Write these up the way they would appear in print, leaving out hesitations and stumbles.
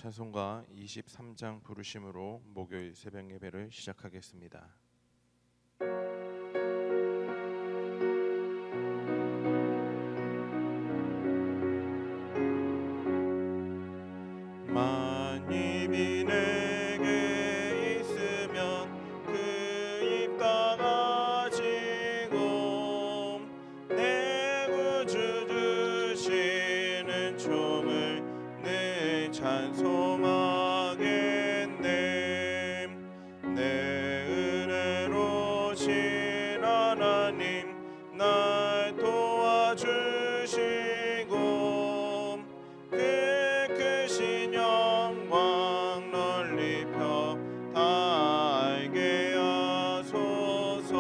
찬송가 23장 부르심으로 목요일 새벽 예배를 시작하겠습니다. 만입이 내게 있으면 그 입 다가지고 내 구주 주시는 총을 늘 찬송하겠네. 내 은혜로신 하나님 날 도와주시고 그 크신 영광 널리 펴 다 알게 하소서.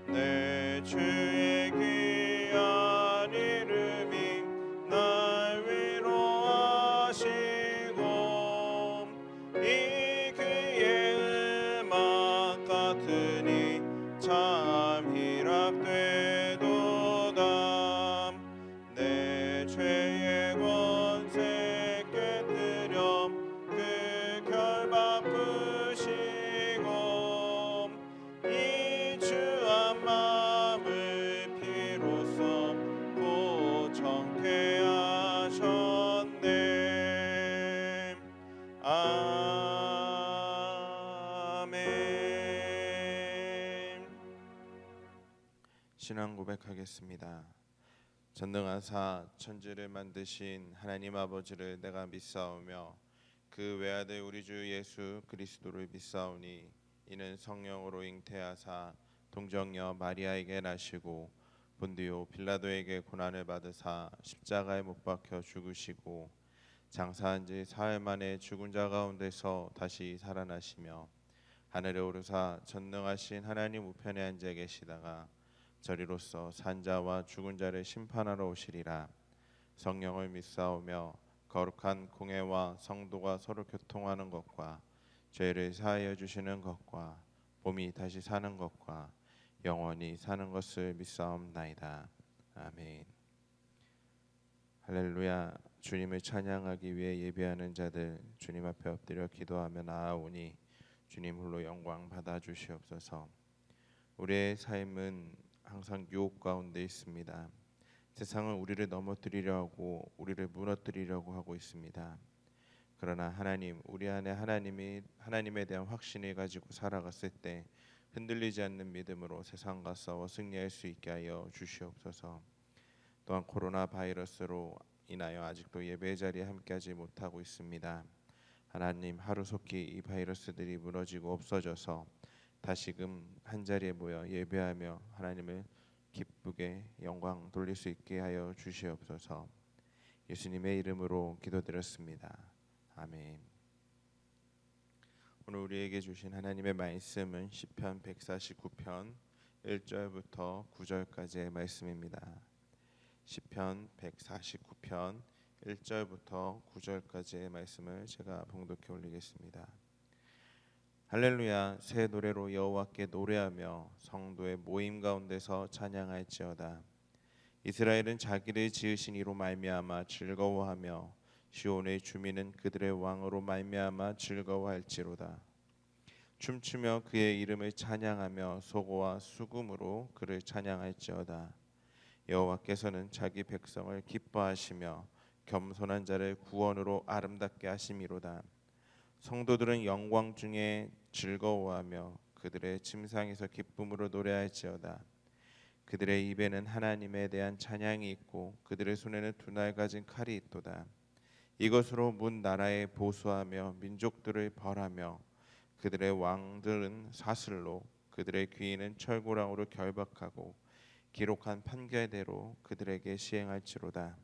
내 주의 귀한 이름이 날 위로하시고 이 그의 음악 같으니 참 희락되도다. 내 죄의 권세 깨뜨려 그 결 바쁘시고 이 주한 마음을 피로써 고정케 하셨네. 아멘. 신앙 고백하겠습니다. 전능하사 천지를 만드신 하나님 아버지를 내가 믿사오며 그 외아들 우리 주 예수 그리스도를 믿사오니 이는 성령으로 잉태하사 동정녀 마리아에게 나시고 본디오 빌라도에게 고난을 받으사 십자가에 못 박혀 죽으시고 장사한 지 사흘 만에 죽은 자 가운데서 다시 살아나시며 하늘에 오르사 전능하신 하나님 우편에 앉아 계시다가 저리로서 산자와 죽은 자를 심판하러 오시리라. 성령을 믿사오며 거룩한 공회와 성도가 서로 교통하는 것과 죄를 사하여 주시는 것과 몸이 다시 사는 것과 영원히 사는 것을 믿사옵나이다. 아멘. 할렐루야. 주님을 찬양하기 위해 예배하는 자들 주님 앞에 엎드려 기도하며 나아오니 주님 홀로 영광 받아 주시옵소서. 우리의 삶은 항상 유혹 가운데 있습니다. 세상은 우리를 넘어뜨리려 하고 우리를 무너뜨리려고 하고 있습니다. 그러나 하나님, 우리 안에 하나님에 대한 확신을 가지고 살아갔을 때 흔들리지 않는 믿음으로 세상과 싸워 승리할 수 있게 하여 주시옵소서. 또한 코로나 바이러스로 인하여 아직도 예배 자리에 함께하지 못하고 있습니다. 하나님, 하루속히 이 바이러스들이 무너지고 없어져서 다시금 한자리에 모여 예배하며 하나님을 기쁘게 영광 돌릴 수 있게 하여 주시옵소서. 예수님의 이름으로 기도드렸습니다. 아멘. 오늘 우리에게 주신 하나님의 말씀은 시편 149편 1절부터 9절까지의 말씀입니다. 시편 149편 1절부터 9절까지의 말씀을 제가 봉독해 올리겠습니다. 할렐루야. 새 노래로 여호와께 노래하며 성도의 모임 가운데서 찬양할지어다. 이스라엘은 자기를 지으신 이로 말미암아 즐거워하며 시온의 주민은 그들의 왕으로 말미암아 즐거워할지로다. 춤추며 그의 이름을 찬양하며 소고와 수금으로 그를 찬양할지어다. 여호와께서는 자기 백성을 기뻐하시며 겸손한 자를 구원으로 아름답게 하심이로다. 성도들은 영광 중에 즐거워하며 그들의 침상에서 기쁨으로 노래할지어다. 그들의 입에는 하나님에 대한 찬양이 있고 그들의 손에는 두 날 가진 칼이 있도다. 이것으로 문 나라에 보수하며 민족들을 벌하며 그들의 왕들은 사슬로 그들의 귀인은 철고랑으로 결박하고 기록한 판결대로 그들에게 시행할지로다.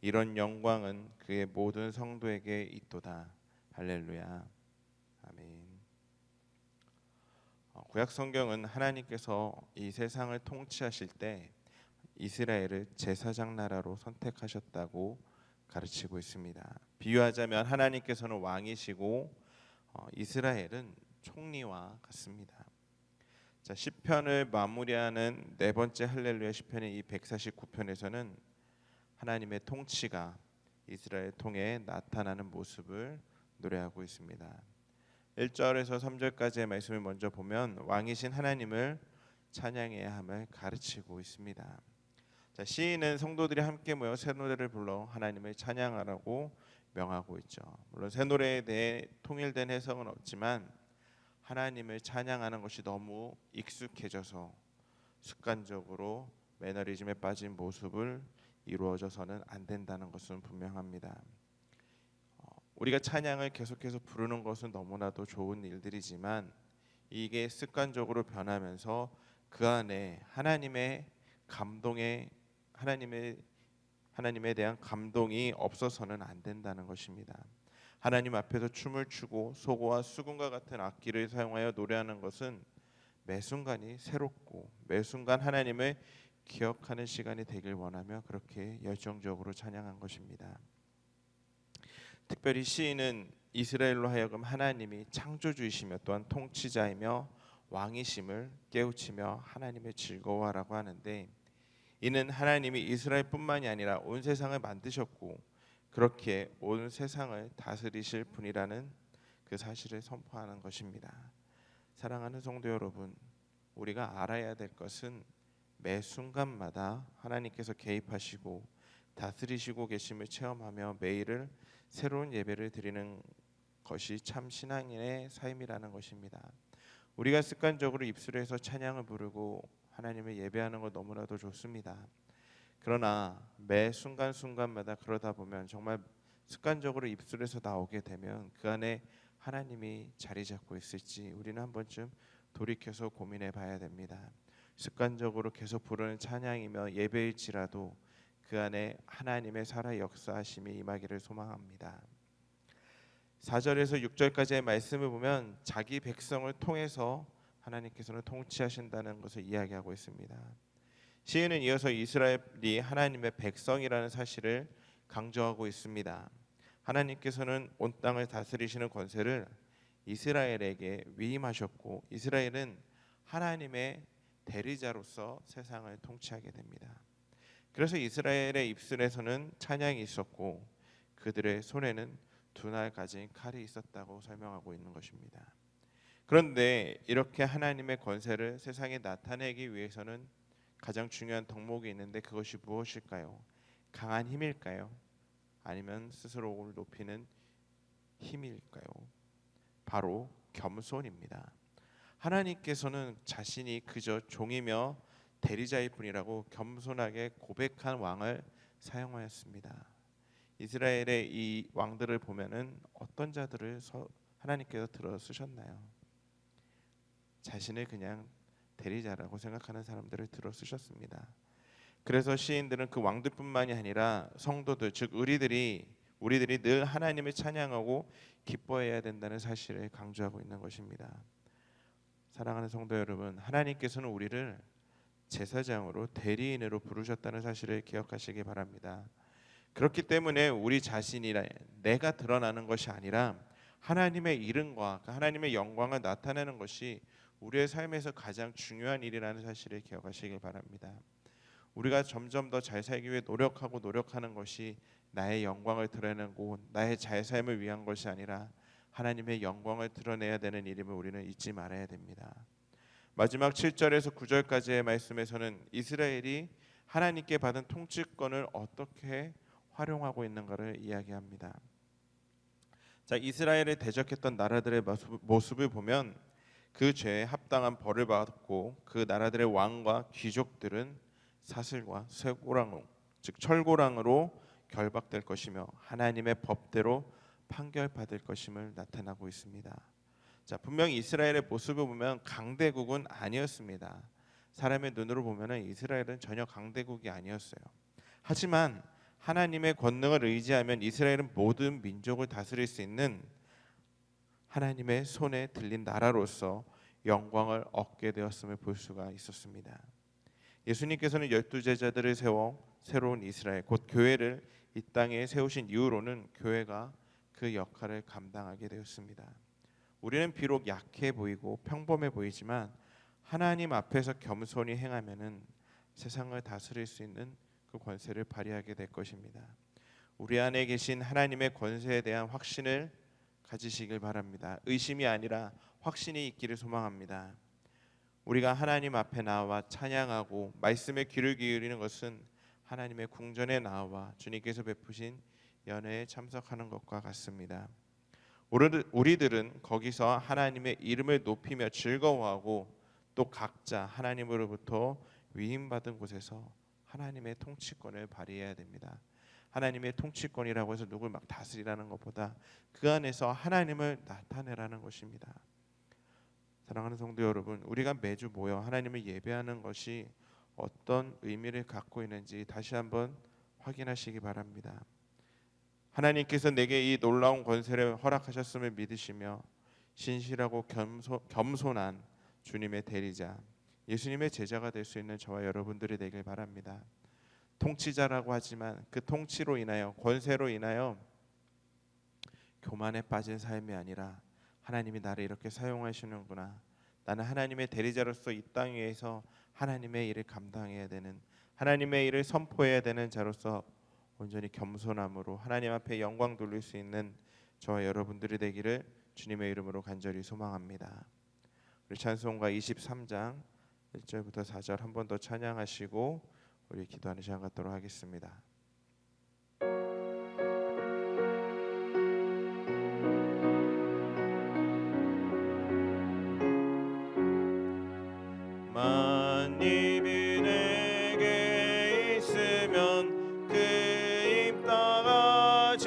이런 영광은 그의 모든 성도에게 있도다. 할렐루야. 아멘. 구약 성경은 하나님께서 이 세상을 통치하실 때 이스라엘을 제사장 나라로 선택하셨다고 가르치고 있습니다. 비유하자면 하나님께서는 왕이시고 이스라엘은 총리와 같습니다. 자, 시편을 마무리하는 네 번째 할렐루야 시편의 이 149편에서는 하나님의 통치가 이스라엘 통해 나타나는 모습을 노래하고 있습니다. 1절에서 3절까지의 말씀을 먼저 보면 왕이신 하나님을 찬양해야 함을 가르치고 있습니다. 자, 시인은 성도들이 함께 모여 새 노래를 불러 하나님을 찬양하라고 명하고 있죠. 물론 새 노래에 대해 통일된 해석은 없지만 하나님을 찬양하는 것이 너무 익숙해져서 습관적으로 매너리즘에 빠진 모습을 이루어져서는 안 된다는 것은 분명합니다. 우리가 찬양을 계속해서 부르는 것은 너무나도 좋은 일들이지만 이게 습관적으로 변하면서 그 안에 하나님의 하나님에 대한 감동이 없어서는 안 된다는 것입니다. 하나님 앞에서 춤을 추고 소고와 수금과 같은 악기를 사용하여 노래하는 것은 매 순간이 새롭고 매 순간 하나님을 기억하는 시간이 되길 원하며 그렇게 열정적으로 찬양한 것입니다. 특별히 시인은 이스라엘로 하여금 하나님이 창조주이시며 또한 통치자이며 왕이심을 깨우치며 하나님을 즐거워하라고 하는데, 이는 하나님이 이스라엘뿐만이 아니라 온 세상을 만드셨고 그렇게 온 세상을 다스리실 분이라는 그 사실을 선포하는 것입니다. 사랑하는 성도 여러분, 우리가 알아야 될 것은 매 순간마다 하나님께서 개입하시고 다스리시고 계심을 체험하며 매일을 새로운 예배를 드리는 것이 참 신앙인의 삶이라는 것입니다. 우리가 습관적으로 입술에서 찬양을 부르고 하나님을 예배하는 것 너무나도 좋습니다. 그러나 매 순간순간마다 그러다 보면 정말 습관적으로 입술에서 나오게 되면 그 안에 하나님이 자리 잡고 있을지 우리는 한 번쯤 돌이켜서 고민해 봐야 됩니다. 습관적으로 계속 부르는 찬양이며 예배일지라도 그 안에 하나님의 살아 역사하심이 임하기를 소망합니다. 4절에서 6절까지의 말씀을 보면 자기 백성을 통해서 하나님께서는 통치하신다는 것을 이야기하고 있습니다. 시인은 이어서 이스라엘이 하나님의 백성이라는 사실을 강조하고 있습니다. 하나님께서는 온 땅을 다스리시는 권세를 이스라엘에게 위임하셨고 이스라엘은 하나님의 대리자로서 세상을 통치하게 됩니다. 그래서 이스라엘의 입술에서는 찬양이 있었고 그들의 손에는 두 날 가진 칼이 있었다고 설명하고 있는 것입니다. 그런데 이렇게 하나님의 권세를 세상에 나타내기 위해서는 가장 중요한 덕목이 있는데 그것이 무엇일까요? 강한 힘일까요? 아니면 스스로를 높이는 힘일까요? 바로 겸손입니다. 하나님께서는 자신이 그저 종이며 대리자일 뿐이라고 겸손하게 고백한 왕을 사용하였습니다. 이스라엘의 이 왕들을 보면은 어떤 자들을 하나님께서 들어 쓰셨나요? 자신을 그냥 대리자라고 생각하는 사람들을 들어 쓰셨습니다. 그래서 시인들은 그 왕들뿐만이 아니라 성도들, 즉 우리들이 늘 하나님을 찬양하고 기뻐해야 된다는 사실을 강조하고 있는 것입니다. 사랑하는 성도 여러분, 하나님께서는 우리를 제사장으로 대리인으로 부르셨다는 사실을 기억하시기 바랍니다. 그렇기 때문에 우리 자신이 내가 드러나는 것이 아니라 하나님의 이름과 하나님의 영광을 나타내는 것이 우리의 삶에서 가장 중요한 일이라는 사실을 기억하시기 바랍니다. 우리가 점점 더 잘 살기 위해 노력하는 것이 나의 영광을 드러내고 나의 잘 삶을 위한 것이 아니라 하나님의 영광을 드러내야 되는 일임을 우리는 잊지 말아야 됩니다. 마지막 7절에서 9절까지의 말씀에서는 이스라엘이 하나님께 받은 통치권을 어떻게 활용하고 있는가를 이야기합니다. 자, 이스라엘을 대적했던 나라들의 모습을 보면 그 죄에 합당한 벌을 받고 그 나라들의 왕과 귀족들은 사슬과 쇠고랑, 즉 철고랑으로 결박될 것이며 하나님의 법대로 판결받을 것임을 나타나고 있습니다. 자, 분명히 이스라엘의 모습을 보면 강대국은 아니었습니다. 사람의 눈으로 보면은 이스라엘은 전혀 강대국이 아니었어요. 하지만 하나님의 권능을 의지하면 이스라엘은 모든 민족을 다스릴 수 있는 하나님의 손에 들린 나라로서 영광을 얻게 되었음을 볼 수가 있었습니다. 예수님께서는 12제자들을 세워 새로운 이스라엘 곧 교회를 이 땅에 세우신 이후로는 교회가 그 역할을 감당하게 되었습니다. 우리는 비록 약해 보이고 평범해 보이지만 하나님 앞에서 겸손히 행하면은 세상을 다스릴 수 있는 그 권세를 발휘하게 될 것입니다. 우리 안에 계신 하나님의 권세에 대한 확신을 가지시길 바랍니다. 의심이 아니라 확신이 있기를 소망합니다. 우리가 하나님 앞에 나와 찬양하고 말씀에 귀를 기울이는 것은 하나님의 궁전에 나와 주님께서 베푸신 연회에 참석하는 것과 같습니다. 우리들은 거기서 하나님의 이름을 높이며 즐거워하고 또 각자 하나님으로부터 위임받은 곳에서 하나님의 통치권을 발휘해야 됩니다. 하나님의 통치권이라고 해서 누굴 막 다스리라는 것보다 그 안에서 하나님을 나타내라는 것입니다. 사랑하는 성도 여러분, 우리가 매주 모여 하나님을 예배하는 것이 어떤 의미를 갖고 있는지 다시 한번 확인하시기 바랍니다. 하나님께서 내게 이 놀라운 권세를 허락하셨음을 믿으시며 신실하고 겸손한 주님의 대리자, 예수님의 제자가 될 수 있는 저와 여러분들이 되길 바랍니다. 통치자라고 하지만 그 통치로 인하여, 권세로 인하여 교만에 빠진 삶이 아니라 하나님이 나를 이렇게 사용하시는구나, 나는 하나님의 대리자로서 이 땅 위에서 하나님의 일을 감당해야 되는, 하나님의 일을 선포해야 되는 자로서 온전히 겸손함으로 하나님 앞에 영광 돌릴 수 있는 저와 여러분들이 되기를 주님의 이름으로 간절히 소망합니다. 우리 찬송가 23장 1절부터 4절 한 번 더 찬양하시고 우리 기도하는 시간 갖도록 하겠습니다. 만입이 내게 있으면 그 입 다가지고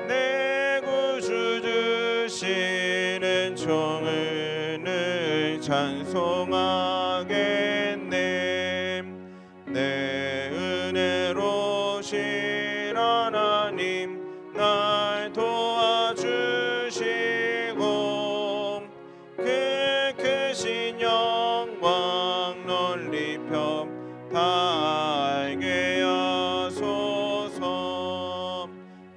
내 구주 주시는 종을 늘 찬송하겠네. 내 은혜로신 하나님 날 도와주시고 그 크신 영광 논리평 다 알게 하소서.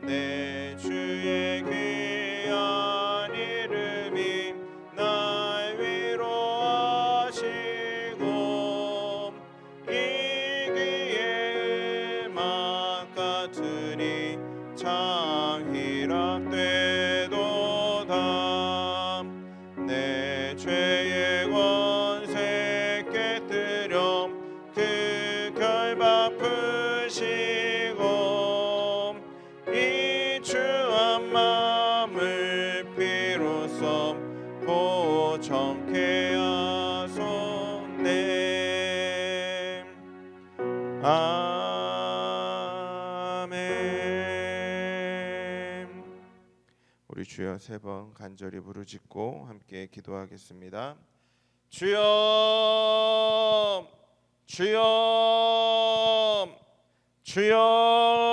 내 주의 귀한 이름이 날 위로하시고 이 귀의 음악 같으니 참 희락되도다. 내 죄의 권세 깨뜨려 그 결박 푸시고 이 추한 마음을 비로소 보정케 하소네. 아멘. 우리 주여 세 번 간절히 부르짖고 함께 기도하겠습니다. 주여, 주여, 주여.